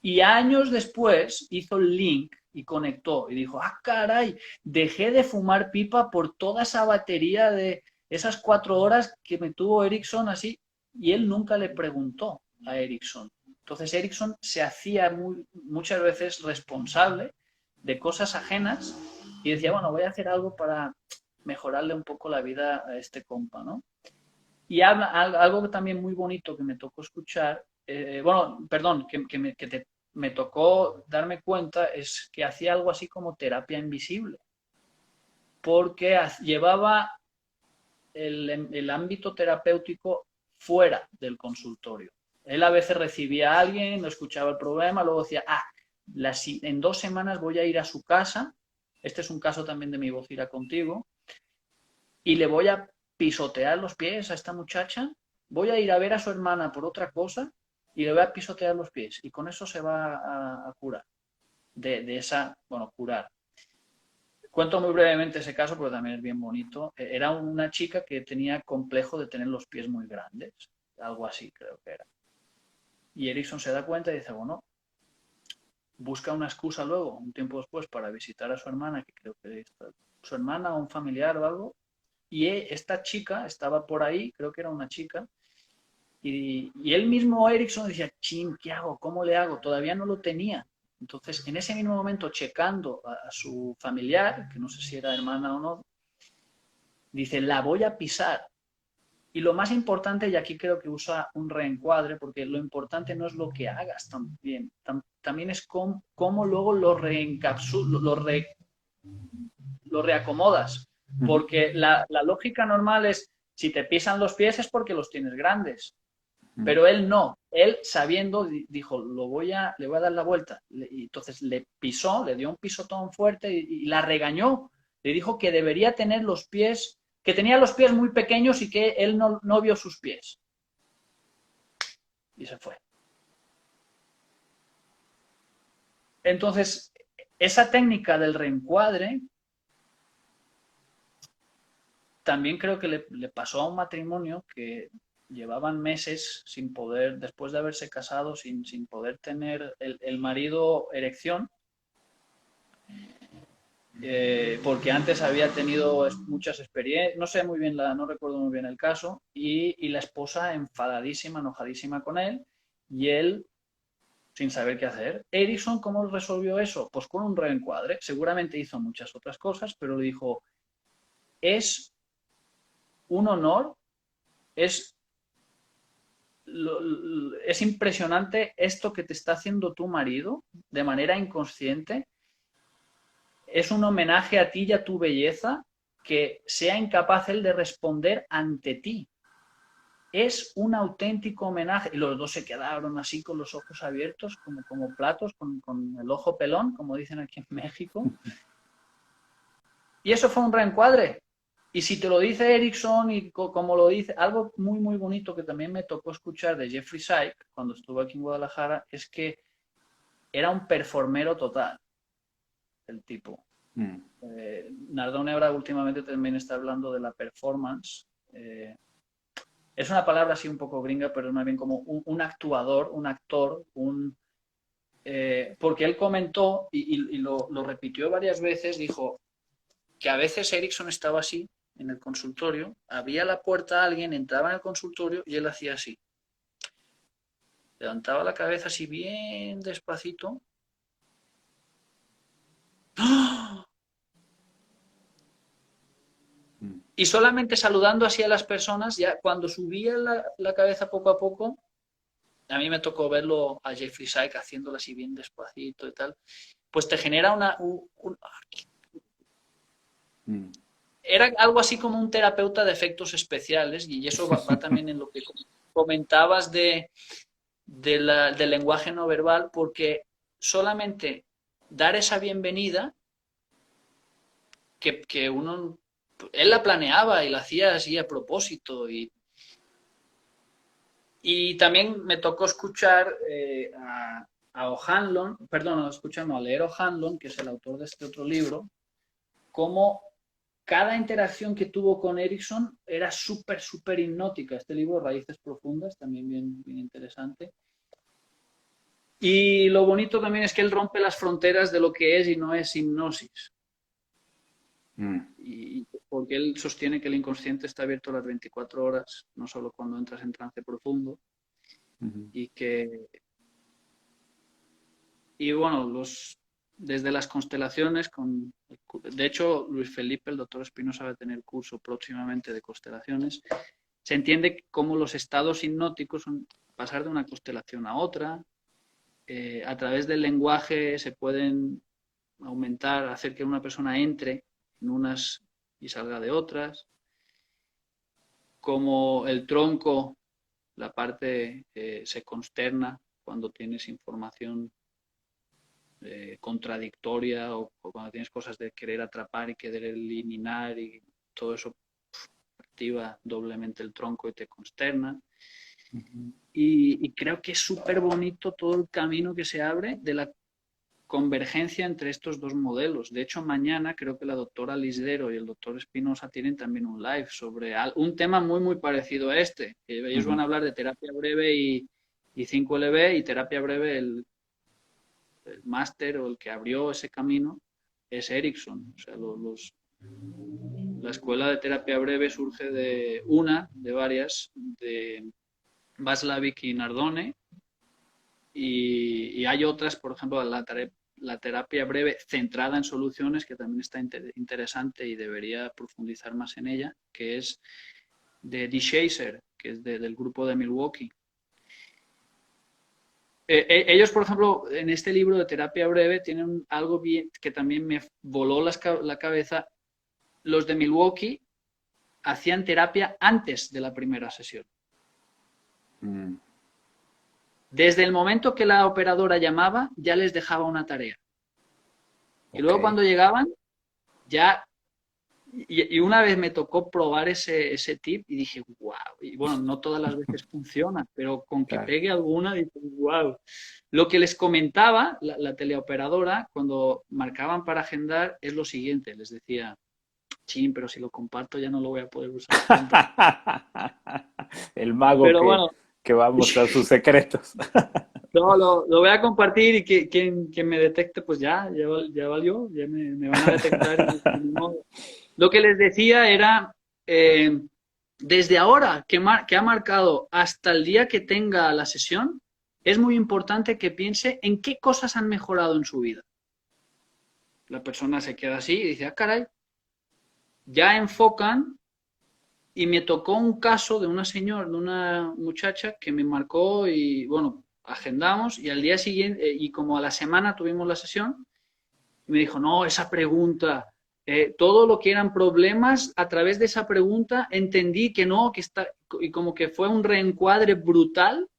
Y años después hizo el link y conectó y dijo, ah, caray, dejé de fumar pipa por toda esa batería de esas 4 horas que me tuvo Ericsson así. Y él nunca le preguntó a Ericsson. Entonces Ericsson se hacía muchas veces responsable de cosas ajenas y decía, bueno, voy a hacer algo para mejorarle un poco la vida a este compa, ¿no? Y habla algo también muy bonito que me tocó escuchar, bueno, perdón, me tocó darme cuenta, es que hacía algo así como terapia invisible, porque llevaba el ámbito terapéutico fuera del consultorio. Él a veces recibía a alguien, no escuchaba el problema, luego decía, en 2 semanas voy a ir a su casa, este es un caso también de Mi Voz Irá Contigo, y le voy a pisotear los pies a esta muchacha, voy a ir a ver a su hermana por otra cosa y le voy a pisotear los pies. Y con eso se va a curar. De esa, bueno, curar. Cuento muy brevemente ese caso porque también es bien bonito. Era una chica que tenía complejo de tener los pies muy grandes. Algo así creo que era. Y Erickson se da cuenta y dice, bueno, busca una excusa luego, un tiempo después, para visitar a su hermana, que creo que es su hermana o un familiar o algo, y esta chica estaba por ahí, creo que era una chica, y él mismo, Erickson, decía, chin, ¿qué hago? ¿Cómo le hago? Todavía no lo tenía. Entonces, en ese mismo momento, checando a su familiar, que no sé si era hermana o no, dice, la voy a pisar. Y lo más importante, y aquí creo que usa un reencuadre, porque lo importante no es lo que hagas también, también es cómo luego lo reacomodas. Porque la lógica normal es, si te pisan los pies es porque los tienes grandes. Pero él no, él sabiendo dijo, le voy a dar la vuelta. Y entonces le pisó, le dio un pisotón fuerte y la regañó. Le dijo que debería tener los pies, que tenía los pies muy pequeños y que él no vio sus pies. Y se fue. Entonces, esa técnica del reencuadre también creo que le pasó a un matrimonio que llevaban meses sin poder, después de haberse casado, sin poder tener el marido erección, porque antes había tenido muchas experiencias, no sé muy bien, no recuerdo muy bien el caso, y la esposa enfadadísima, enojadísima con él, y él sin saber qué hacer. Erickson, ¿cómo resolvió eso? Pues con un reencuadre. Seguramente hizo muchas otras cosas, pero le dijo, es un honor, es es impresionante esto que te está haciendo tu marido de manera inconsciente. Es un homenaje a ti y a tu belleza que sea incapaz él de responder ante ti. Es un auténtico homenaje. Y los dos se quedaron así con los ojos abiertos, como platos, con el ojo pelón, como dicen aquí en México. Y eso fue un reencuadre. Y si te lo dice Erickson y como lo dice, algo muy, muy bonito que también me tocó escuchar de Jeffrey Syke cuando estuvo aquí en Guadalajara, es que era un performero total, el tipo. Nardone ahora últimamente también está hablando de la performance. Es una palabra así un poco gringa, pero es más bien como un actuador, un actor, porque él comentó y lo repitió varias veces, dijo que a veces Erickson estaba así en el consultorio, abría la puerta a alguien, entraba en el consultorio y él hacía así. Levantaba la cabeza así bien despacito. ¡Oh! Y solamente saludando así a las personas, ya cuando subía la cabeza poco a poco, a mí me tocó verlo a Jeffrey Syke haciéndolo así bien despacito y tal, pues te genera era algo así como un terapeuta de efectos especiales y eso va también en lo que comentabas del lenguaje no verbal, porque solamente dar esa bienvenida que uno, él la planeaba y la hacía así a propósito y también me tocó escuchar a O'Hanlon, perdón, no, escuchar, no, a leer O'Hanlon, que es el autor de este otro libro, cómo cada interacción que tuvo con Erickson era súper hipnótica. Este libro, Raíces Profundas, también bien interesante. Y lo bonito también es que él rompe las fronteras de lo que es y no es hipnosis. Y porque él sostiene que el inconsciente está abierto las 24 horas, no solo cuando entras en trance profundo. Y bueno, desde las constelaciones, de hecho, Luis Felipe, el doctor Espinosa, va a tener curso próximamente de constelaciones. Se entiende cómo los estados hipnóticos son pasar de una constelación a otra. A través del lenguaje se pueden aumentar, hacer que una persona entre en unas y salga de otras. Como el tronco, la parte se consterna cuando tienes información contradictoria o cuando tienes cosas de querer atrapar y querer eliminar y todo eso activa doblemente el tronco y te consterna. Y creo que es súper bonito todo el camino que se abre de la convergencia entre estos dos modelos. De hecho, mañana creo que la doctora Lisdero y el doctor Espinosa tienen también un live sobre un tema muy parecido a este. Ellos van a hablar de terapia breve y 5LB, y terapia breve, el máster o el que abrió ese camino es Erickson. O sea, la escuela de terapia breve surge de varias, de Václavic y Nardone, y hay otras, por ejemplo, la terapia breve centrada en soluciones, que también está interesante y debería profundizar más en ella, que es de Dee Chaser, que es del grupo de Milwaukee. Ellos, por ejemplo, en este libro de terapia breve tienen algo bien que también me voló la cabeza. Los de Milwaukee hacían terapia antes de la primera sesión. Desde el momento que la operadora llamaba, ya les dejaba una tarea. Y luego cuando llegaban, ya... Y una vez me tocó probar ese tip y dije, wow. Y bueno, no todas las veces funciona, pero con que pegue alguna, dije, wow. Lo que les comentaba la teleoperadora cuando marcaban para agendar es lo siguiente. Les decía, chin, pero si lo comparto ya no lo voy a poder usar. El mago pero bueno, que va a mostrar sus secretos. No, lo voy a compartir, y quien me detecte, pues ya valió, ya me van a detectar. Lo que les decía era, desde ahora que ha marcado hasta el día que tenga la sesión, es muy importante que piense en qué cosas han mejorado en su vida. La persona se queda así y dice, ah, caray, ya enfocan. Y me tocó un caso de una muchacha que me marcó y, bueno, agendamos, y al día siguiente, y como a la semana tuvimos la sesión, y me dijo, no, esa pregunta, todo lo que eran problemas, a través de esa pregunta entendí que no, que está, y como que fue un reencuadre brutal,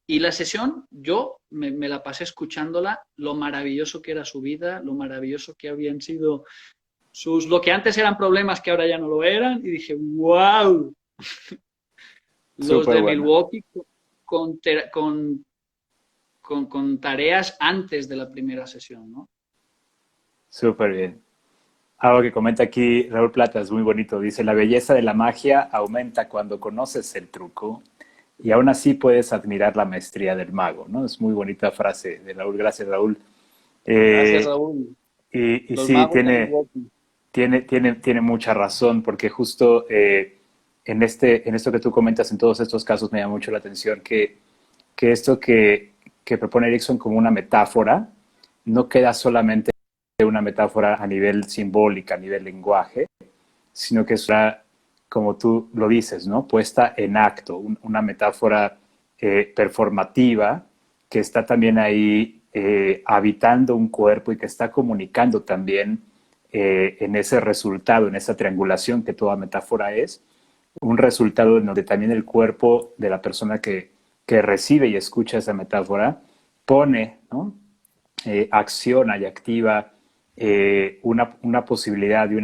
y la sesión, yo me la pasé escuchándola, lo maravilloso que era su vida, lo maravilloso que habían sido lo que antes eran problemas que ahora ya no lo eran, y dije, wow. Los Súper de bueno. Milwaukee con tareas antes de la primera sesión, ¿no? Súper bien. Algo que comenta aquí Raúl Plata es muy bonito. Dice, la belleza de la magia aumenta cuando conoces el truco y aún así puedes admirar la maestría del mago, ¿no? Es muy bonita frase de Raúl. Gracias, Raúl. Gracias, Eh, Raúl. y Los sí, magos de Milwaukee. tiene mucha razón, porque justo en esto que tú comentas, en todos estos casos, me llama mucho la atención que esto que propone Erickson como una metáfora, no queda solamente una metáfora a nivel simbólica, a nivel lenguaje, sino que es una, como tú lo dices, ¿no? Puesta en acto, una metáfora performativa que está también ahí habitando un cuerpo y que está comunicando también en ese resultado, en esa triangulación que toda metáfora es, un resultado en donde también el cuerpo de la persona que recibe y escucha esa metáfora pone, ¿no? Acciona y activa una posibilidad de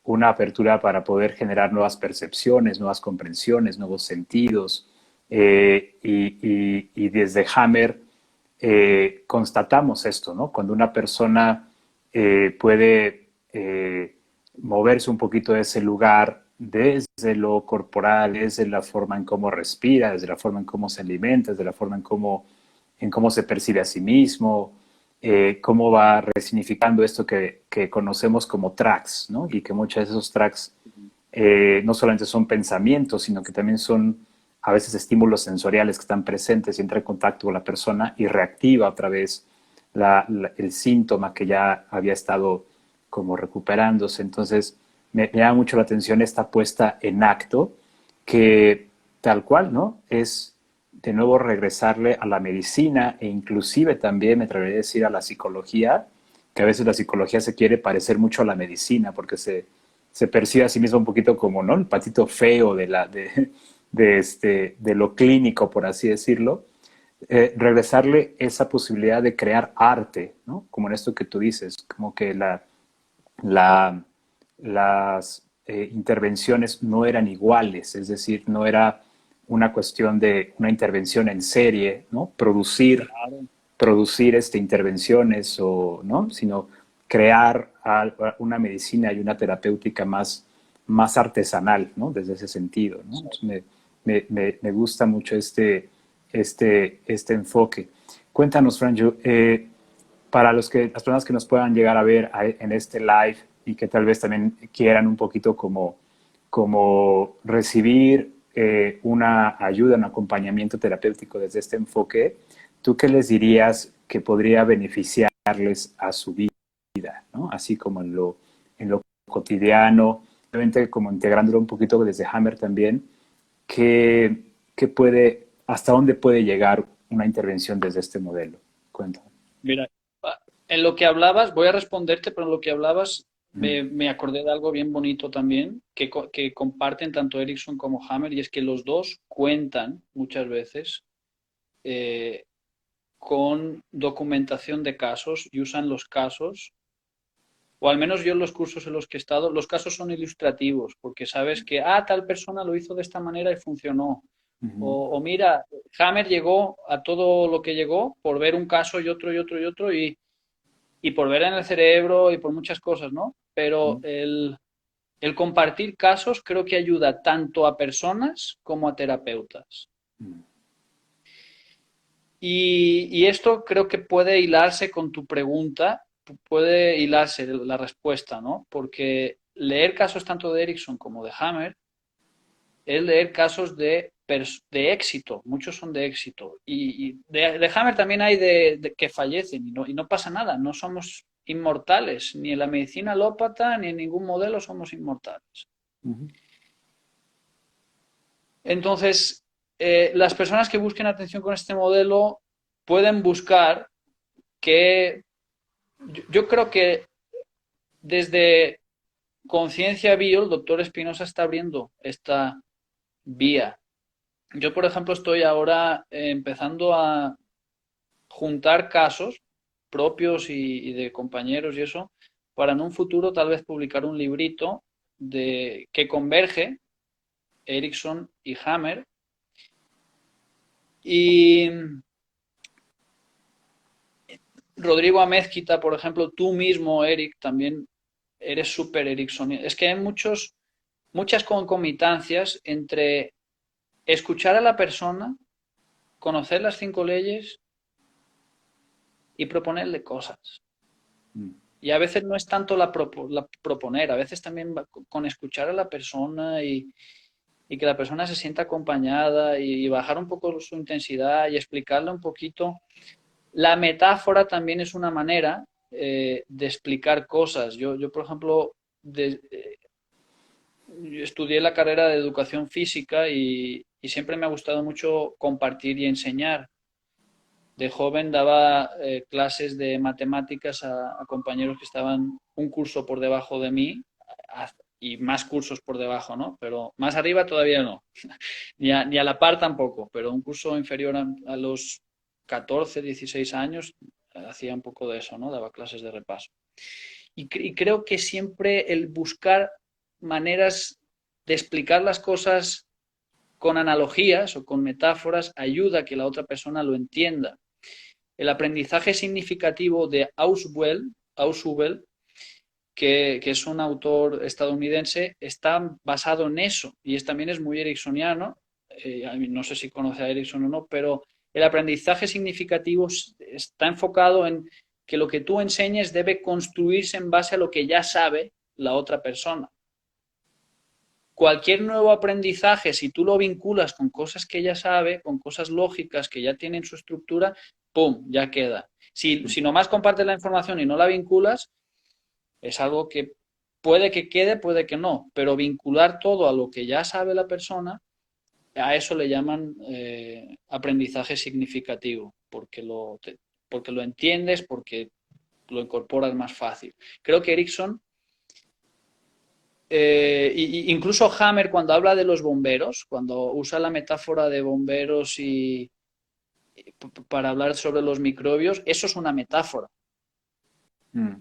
una apertura para poder generar nuevas percepciones, nuevas comprensiones, nuevos sentidos. Y desde Hammer constatamos esto, ¿no? Cuando una persona puede moverse un poquito de ese lugar desde lo corporal, desde la forma en cómo respira, desde la forma en cómo se alimenta, desde la forma en cómo se percibe a sí mismo, cómo va resignificando esto que conocemos como tracks, ¿no? Y que muchos de esos tracks no solamente son pensamientos, sino que también son a veces estímulos sensoriales que están presentes y entra en contacto con la persona y reactiva otra vez el síntoma que ya había estado como recuperándose. Entonces, me llama mucho la atención esta puesta en acto que tal cual, ¿no? Es de nuevo regresarle a la medicina e inclusive también me atrevería a decir a la psicología, que a veces la psicología se quiere parecer mucho a la medicina porque se percibe a sí mismo un poquito como, ¿no? El patito feo de lo clínico, por así decirlo. Regresarle esa posibilidad de crear arte, ¿no? Como en esto que tú dices, como que la, las intervenciones no eran iguales, es decir, no era una cuestión de una intervención en serie, ¿no? Claro. Producir intervenciones o, ¿no? Sino crear una medicina y una terapéutica más artesanal, ¿no? Desde ese sentido, ¿no? Entonces me gusta mucho este enfoque. Cuéntanos, Franjo, para las personas que nos puedan llegar a ver en este live y que tal vez también quieran un poquito como recibir una ayuda, un acompañamiento terapéutico desde este enfoque, ¿tú qué les dirías que podría beneficiarles a su vida, ¿no? Así como en lo cotidiano, obviamente como integrándolo un poquito desde Hammer también, hasta dónde puede llegar una intervención desde este modelo? Cuéntame. Mira, en lo que hablabas, voy a responderte, pero en lo que hablabas Mm, me acordé de algo bien bonito también, que comparten tanto Ericsson como Hammer, y es que los dos cuentan muchas veces eh, con documentación de casos y usan los casos, o al menos yo en los cursos en los que he estado, los casos son ilustrativos, porque sabes que, tal persona lo hizo de esta manera y funcionó. ujú, O mira, Hammer llegó a todo lo que llegó por ver un caso y otro y otro y otro y por ver en el cerebro y por muchas cosas, ¿no? Pero ujú, el compartir casos creo que ayuda tanto a personas como a terapeutas. mm, Y esto creo que puede hilarse con tu pregunta, puede hilarse la respuesta, ¿no? Porque leer casos tanto de Erickson como de Hammer es leer casos de éxito, muchos son de éxito. Y de Hammer también hay de que fallecen y no pasa nada, no somos inmortales, ni en la medicina alópata ni en ningún modelo somos inmortales. ujú, Entonces, las personas que busquen atención con este modelo pueden buscar que yo creo que desde Conciencia Bio, el doctor Espinosa está abriendo esta vía. Yo, por ejemplo, estoy ahora empezando a juntar casos propios y de compañeros y eso, para en un futuro tal vez publicar un librito que converge Ericsson y Hammer. Y Rodrigo Amezquita, por ejemplo, tú mismo, Eric, también eres súper Ericsson. Es que hay muchas concomitancias entre escuchar a la persona, conocer las 5 leyes y proponerle cosas. mm, Y a veces no es tanto la proponer, a veces también va con escuchar a la persona y que la persona se sienta acompañada y bajar un poco su intensidad y explicarle un poquito. La metáfora también es una manera de explicar cosas. Yo por ejemplo, estudié la carrera de educación física y siempre me ha gustado mucho compartir y enseñar. De joven daba clases de matemáticas a compañeros que estaban un curso por debajo de mí y más cursos por debajo, ¿no? Pero más arriba todavía no, ni a la par tampoco, pero un curso inferior a los 14, 16 años hacía un poco de eso, ¿no? Daba clases de repaso. Y creo que siempre el buscar maneras de explicar las cosas con analogías o con metáforas ayuda a que la otra persona lo entienda. El aprendizaje significativo de Ausubel que es un autor estadounidense, está basado en eso y también es muy ericksoniano. No sé si conoce a Erickson o no, pero el aprendizaje significativo está enfocado en que lo que tú enseñes debe construirse en base a lo que ya sabe la otra persona. Cualquier nuevo aprendizaje, si tú lo vinculas con cosas que ya sabe, con cosas lógicas que ya tienen su estructura, ¡pum!, ya queda. Si nomás compartes la información y no la vinculas, es algo que puede que quede, puede que no, pero vincular todo a lo que ya sabe la persona, a eso le llaman aprendizaje significativo, porque lo entiendes, porque lo incorporas más fácil. Creo que Erickson, incluso Hammer, cuando habla de los bomberos, cuando usa la metáfora de bomberos para hablar sobre los microbios, eso es una metáfora. Mm.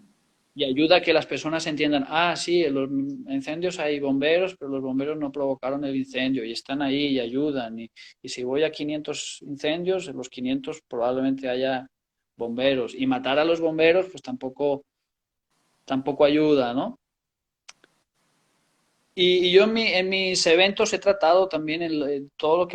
Y ayuda a que las personas entiendan, ah, sí, en los incendios hay bomberos, pero los bomberos no provocaron el incendio y están ahí y ayudan. Y si voy a 500 incendios, en los 500 probablemente haya bomberos. Y matar a los bomberos, pues tampoco ayuda, ¿no? Y yo en mis eventos he tratado también todo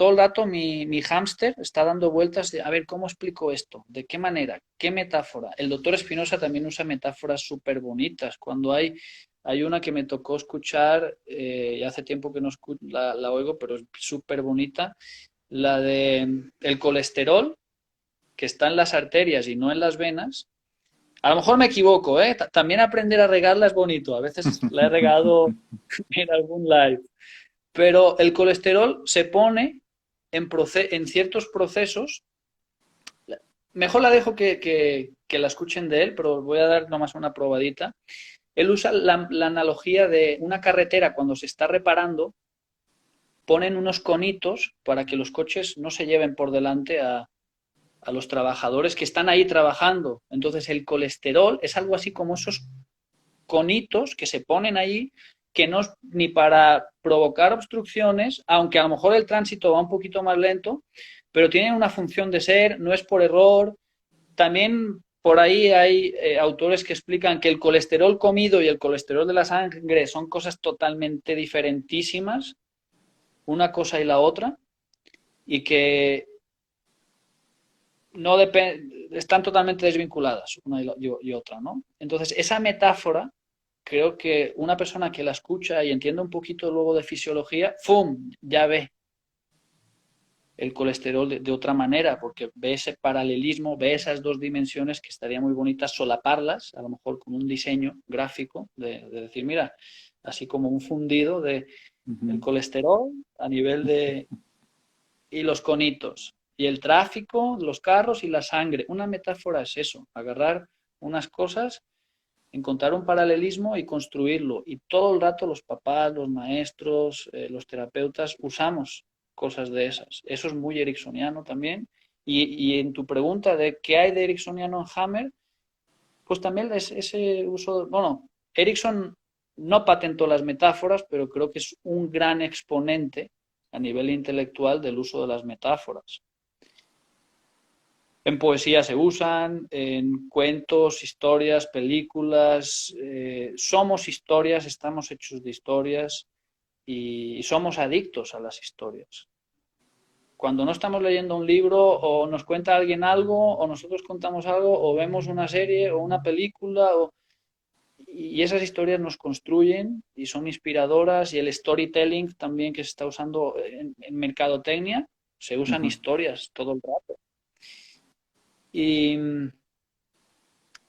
el rato mi hámster está dando vueltas de a ver cómo explico esto, de qué manera, qué metáfora. El doctor Espinosa también usa metáforas súper bonitas. Cuando hay una que me tocó escuchar, y hace tiempo que no la oigo, pero es súper bonita, la de el colesterol que está en las arterias y no en las venas. A lo mejor me equivoco, ¿eh? También aprender a regarla es bonito. A veces la he regado en algún live. Pero el colesterol se pone en ciertos procesos. Mejor la dejo que la escuchen de él, pero voy a dar nomás una probadita. Él usa la analogía de una carretera cuando se está reparando, ponen unos conitos para que los coches no se lleven por delante a los trabajadores que están ahí trabajando. Entonces el colesterol es algo así como esos conitos que se ponen ahí, que no es ni para provocar obstrucciones, aunque a lo mejor el tránsito va un poquito más lento, pero tienen una función de ser, no es por error. También por ahí hay autores que explican que el colesterol comido y el colesterol de la sangre son cosas totalmente diferentísimas, una cosa y la otra, y que no están totalmente desvinculadas una y otra, ¿no? Entonces, esa metáfora, creo que una persona que la escucha y entiende un poquito luego de fisiología, ¡fum!, ya ve el colesterol de otra manera, porque ve ese paralelismo, ve esas dos dimensiones que estaría muy bonitas solaparlas, a lo mejor con un diseño gráfico, de decir, mira, así como un fundido de el Ujú. colesterol a nivel de y los conitos, y el tráfico, los carros y la sangre. Una metáfora es eso, agarrar unas cosas, encontrar un paralelismo y construirlo. Y todo el rato los papás, los maestros, los terapeutas usamos cosas de esas. Eso es muy ericksoniano también. Y en tu pregunta de qué hay de ericksoniano en Hammer, pues también es ese uso, bueno, Erickson no patentó las metáforas, pero creo que es un gran exponente a nivel intelectual del uso de las metáforas. En poesía se usan, en cuentos, historias, películas. Somos historias, estamos hechos de historias y somos adictos a las historias. Cuando no estamos leyendo un libro o nos cuenta alguien algo o nosotros contamos algo o vemos una serie o una película y esas historias nos construyen y son inspiradoras y el storytelling también que se está usando en mercadotecnia, se usan Ujú. historias todo el rato. Y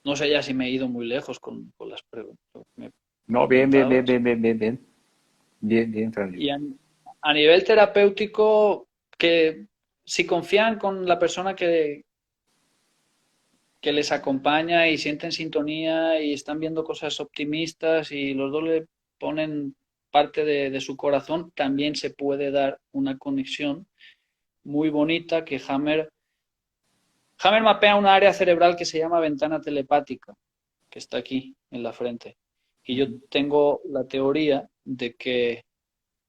no sé ya si me he ido muy lejos con las preguntas que me No, bien, bien, bien, preguntabas. bien, bien, bien, bien. Bien, bien, Franjo. Y a nivel terapéutico, que si confían con la persona que les acompaña y sienten sintonía y están viendo cosas optimistas y los dos le ponen parte de su corazón, también se puede dar una conexión muy bonita que Hammer mapea una área cerebral que se llama ventana telepática, que está aquí en la frente. Y yo Ujú. tengo la teoría de que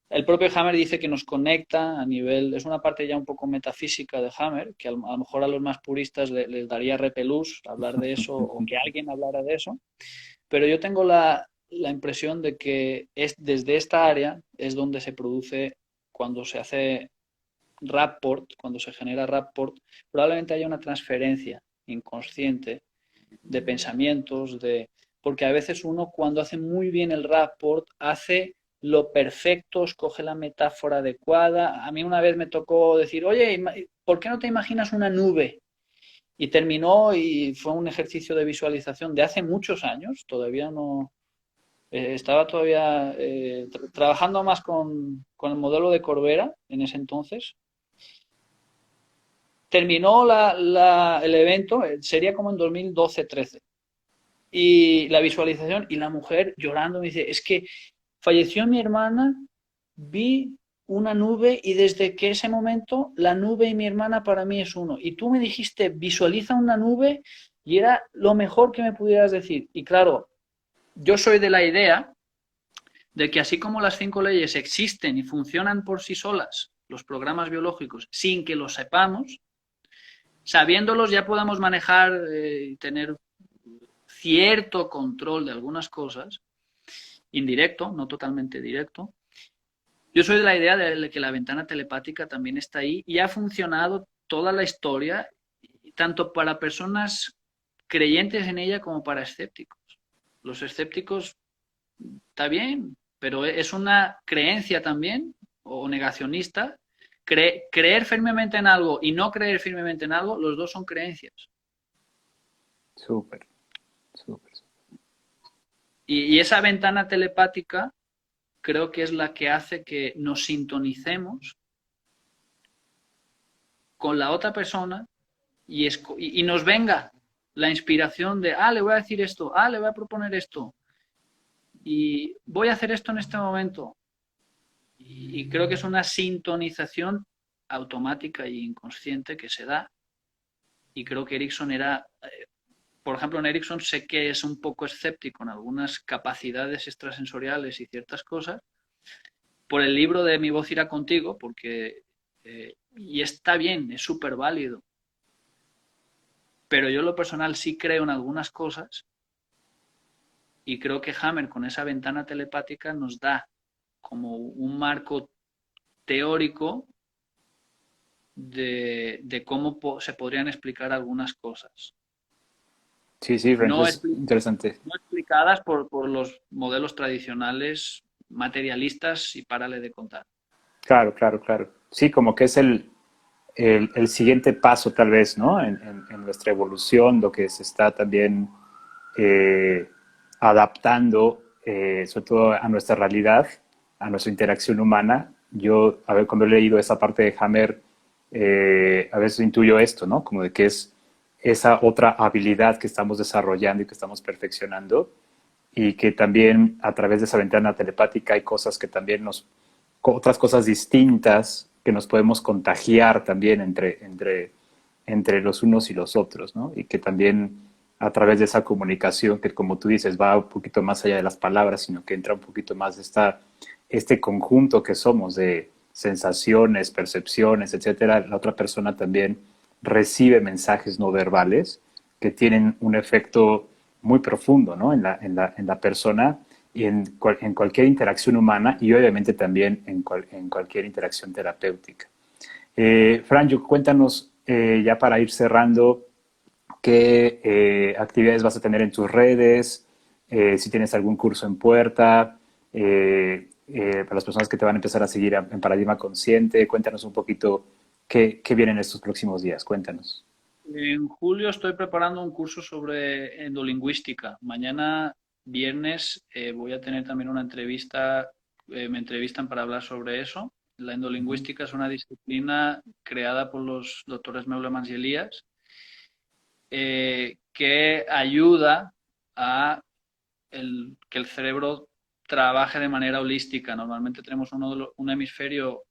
el propio Hammer dice que nos conecta a nivel, es una parte ya un poco metafísica de Hammer, que a lo mejor a los más puristas les daría repelús hablar de eso o que alguien hablara de eso, pero yo tengo la impresión de que es desde esta área es donde se produce cuando se hace rapport, cuando se genera rapport, probablemente haya una transferencia inconsciente de pensamientos, porque a veces uno cuando hace muy bien el rapport hace lo perfecto, escoge la metáfora adecuada. A mí una vez me tocó decir, oye, ¿por qué no te imaginas una nube? Y terminó y fue un ejercicio de visualización de hace muchos años, todavía no, estaba todavía trabajando más con el modelo de Corbera en ese entonces. Terminó el evento, sería como en 2012-13, y la visualización y la mujer llorando me dice, es que falleció mi hermana, vi una nube y desde que ese momento la nube y mi hermana para mí es uno. Y tú me dijiste, visualiza una nube y era lo mejor que me pudieras decir. Y claro, yo soy de la idea de que así como las 5 leyes existen y funcionan por sí solas, los programas biológicos, sin que los sepamos, sabiéndolos ya podamos manejar y tener cierto control de algunas cosas, indirecto, no totalmente directo. Yo soy de la idea de que la ventana telepática también está ahí y ha funcionado toda la historia, tanto para personas creyentes en ella como para escépticos. Los escépticos, está bien, pero es una creencia también, o negacionista. Creer firmemente en algo y no creer firmemente en algo, los dos son creencias. Súper, súper. Y esa ventana telepática creo que es la que hace que nos sintonicemos con la otra persona y nos venga la inspiración de, le voy a decir esto, le voy a proponer esto, y voy a hacer esto en este momento. Y creo que es una sintonización automática e inconsciente que se da. Y creo que Erickson era, por ejemplo, en Erickson sé que es un poco escéptico en algunas capacidades extrasensoriales y ciertas cosas, por el libro de Mi voz irá contigo, porque, y está bien, es súper válido, pero yo en lo personal sí creo en algunas cosas y creo que Hammer con esa ventana telepática nos da como un marco teórico de cómo se podrían explicar algunas cosas. Sí, sí, Frank, No, es interesante. no explicadas por los modelos tradicionales materialistas y párale de contar. Claro, claro, claro. Sí, como que es el siguiente paso tal vez, ¿no? En nuestra evolución, lo que se está también eh, adaptando, sobre todo a nuestra realidad, a nuestra interacción humana. Yo, a ver, cuando he leído esa parte de Hammer, a veces intuyo esto, ¿no? Como de que es esa otra habilidad que estamos desarrollando y que estamos perfeccionando y que también a través de esa ventana telepática hay cosas que también otras cosas distintas que nos podemos contagiar también entre los unos y los otros, ¿no? Y que también a través de esa comunicación que, como tú dices, va un poquito más allá de las palabras, sino que entra un poquito más de este conjunto que somos de sensaciones, percepciones, etcétera, la otra persona también recibe mensajes no verbales que tienen un efecto muy profundo, ¿no? En la persona y en cualquier interacción humana y obviamente también en cualquier interacción terapéutica. Franjo, cuéntanos ya para ir cerrando qué actividades vas a tener en tus redes, si tienes algún curso en puerta, para las personas que te van a empezar a seguir en Paradigma Consciente, cuéntanos un poquito qué viene en estos próximos días, cuéntanos. En julio estoy preparando un curso sobre endolingüística. Mañana, viernes, voy a tener también una entrevista. Me entrevistan para hablar sobre eso. La endolingüística es una disciplina creada por los doctores Meulemans y Elías, que ayuda a que el cerebro trabaje de manera holística. Normalmente tenemos un hemisferio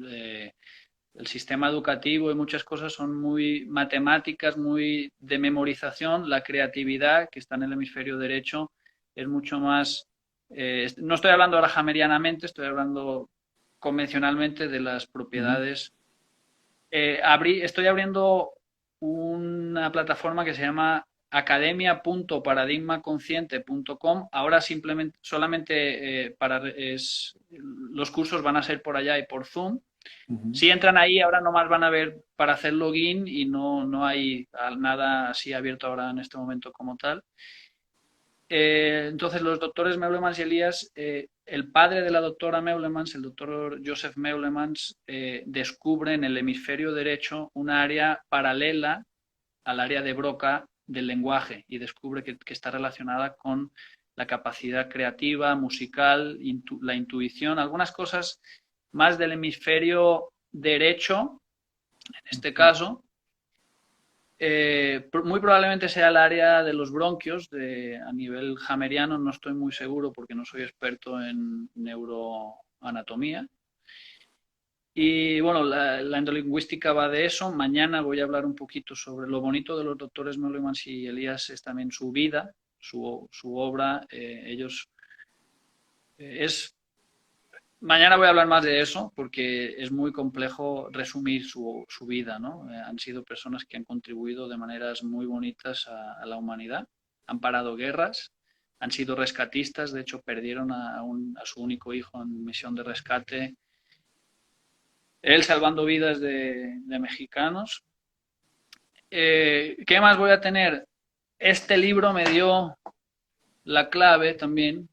eh, el sistema educativo y muchas cosas son muy matemáticas, muy de memorización. La creatividad, que está en el hemisferio derecho, es mucho más... no estoy hablando ahora hamerianamente, estoy hablando convencionalmente de las Uh -huh. propiedades. Estoy abriendo una plataforma que se llama academia.paradigmaconsciente.com. Ahora solamente los cursos van a ser por allá y por Zoom. Ujú. Si entran ahí, ahora nomás van a ver para hacer login y no hay nada así abierto ahora en este momento como tal. Entonces, los doctores Meulemans y Elías, el padre de la doctora Meulemans, el doctor Joseph Meulemans, descubre en el hemisferio derecho un área paralela al área de Broca del lenguaje y descubre que está relacionada con la capacidad creativa, musical, la intuición, algunas cosas más del hemisferio derecho, en este caso, muy probablemente sea el área de los bronquios a nivel hammeriano, no estoy muy seguro porque no soy experto en neuroanatomía. Y bueno, la endolingüística va de eso. Mañana voy a hablar un poquito sobre lo bonito de los doctores Meulemans y Elías, es también su vida, su obra. Es Mañana voy a hablar más de eso porque es muy complejo resumir su vida, ¿no? Han sido personas que han contribuido de maneras muy bonitas a la humanidad, han parado guerras, han sido rescatistas, de hecho perdieron a su único hijo en misión de rescate, él salvando vidas de mexicanos. ¿Qué más voy a tener? Este libro me dio la clave también,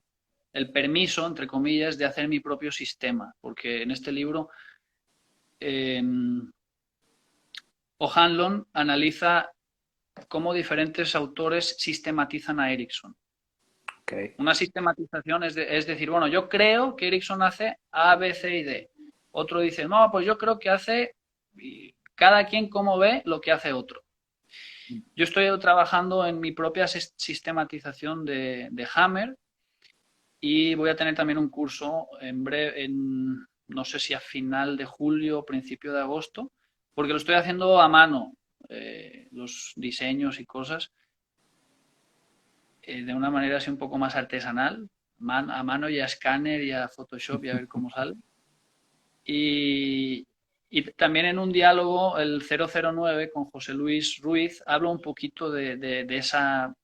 el permiso, entre comillas, de hacer mi propio sistema, porque en este libro eh, O'Hanlon analiza cómo diferentes autores sistematizan a Erickson. Okay. Una sistematización es decir, bueno, yo creo que Erickson hace A, B, C y D. Otro dice, no, pues yo creo que hace, y cada quien como ve lo que hace otro. Yo estoy trabajando en mi propia sistematización de Hammer y voy a tener también un curso en breve, no sé si a final de julio o principio de agosto, porque lo estoy haciendo a mano, los diseños y cosas, de una manera así un poco más artesanal, a mano y a escáner y a Photoshop y a ver cómo sale. Y, y también en un diálogo, el 009 con José Luis Ruiz, hablo un poquito de esa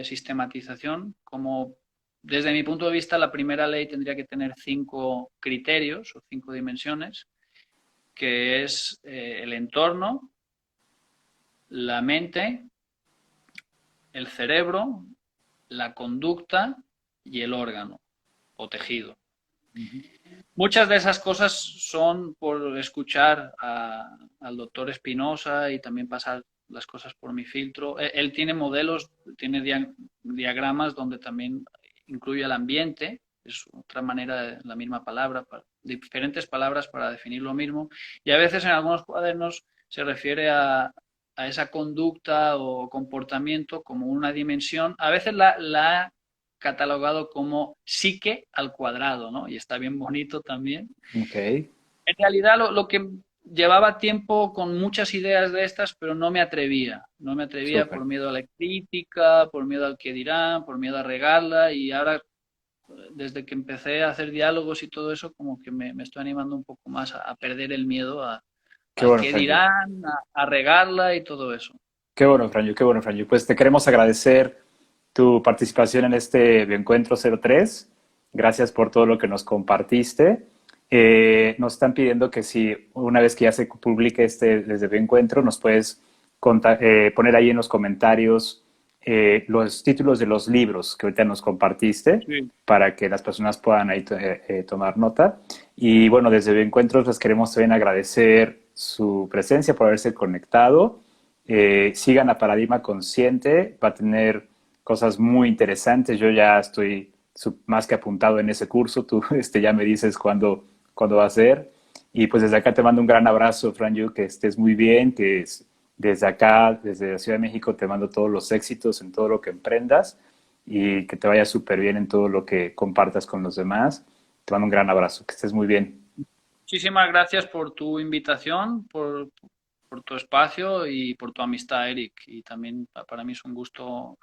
sistematización. Como desde mi punto de vista, la primera ley tendría que tener 5 criterios o 5 dimensiones, que es el entorno, la mente, el cerebro, la conducta y el órgano o tejido. Ujú. Muchas de esas cosas son por escuchar al doctor Espinosa y también pasar las cosas por mi filtro. Él tiene modelos, tiene diagramas donde también incluye el ambiente, es otra manera de la misma palabra, diferentes palabras para definir lo mismo. Y a veces en algunos cuadernos se refiere a esa conducta o comportamiento como una dimensión. A veces la catalogado como psique al cuadrado, ¿no? Y está bien bonito también. Okay. En realidad lo que llevaba tiempo con muchas ideas de estas, pero no me atrevía. No me atrevía Súper. por miedo a la crítica, por miedo al que dirán, por miedo a regarla. Y ahora, desde que empecé a hacer diálogos y todo eso, como que me estoy animando un poco más a perder el miedo Qué al bueno, que Franjo. dirán, a regarla y todo eso. Qué bueno, Franjo. Qué bueno, Franjo. Pues te queremos agradecer tu participación en este Bioencuentro 03. Gracias por todo lo que nos compartiste. Nos están pidiendo que si una vez que ya se publique este desde Bioencuentro, nos puedes poner ahí en los comentarios los títulos de los libros que ahorita nos compartiste Sí. para que las personas puedan ahí tomar nota. Y bueno, desde Bioencuentros les queremos también agradecer su presencia por haberse conectado. Sigan a Paradigma Consciente, va a tener cosas muy interesantes. Yo ya estoy más que apuntado en ese curso, tú ya me dices cuándo va a ser. Y pues desde acá te mando un gran abrazo, Franju, que estés muy bien, desde acá, desde la Ciudad de México, te mando todos los éxitos en todo lo que emprendas y que te vaya súper bien en todo lo que compartas con los demás. Te mando un gran abrazo, que estés muy bien. Muchísimas gracias por tu invitación, por tu espacio y por tu amistad, Eric. Y también para mí es un gusto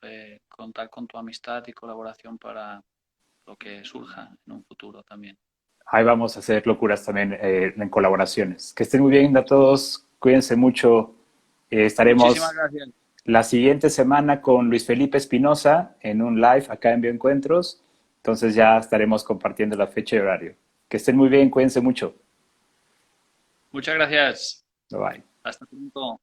contar con tu amistad y colaboración para lo que surja en un futuro también. Ahí vamos a hacer locuras también en colaboraciones. Que estén muy bien a todos, cuídense mucho. Muchísimas Estaremos gracias. la siguiente semana con Luis Felipe Espinosa en un live acá en Bioencuentros. Entonces ya estaremos compartiendo la fecha y horario. Que estén muy bien, cuídense mucho. Muchas gracias. Bye bye. Hasta pronto.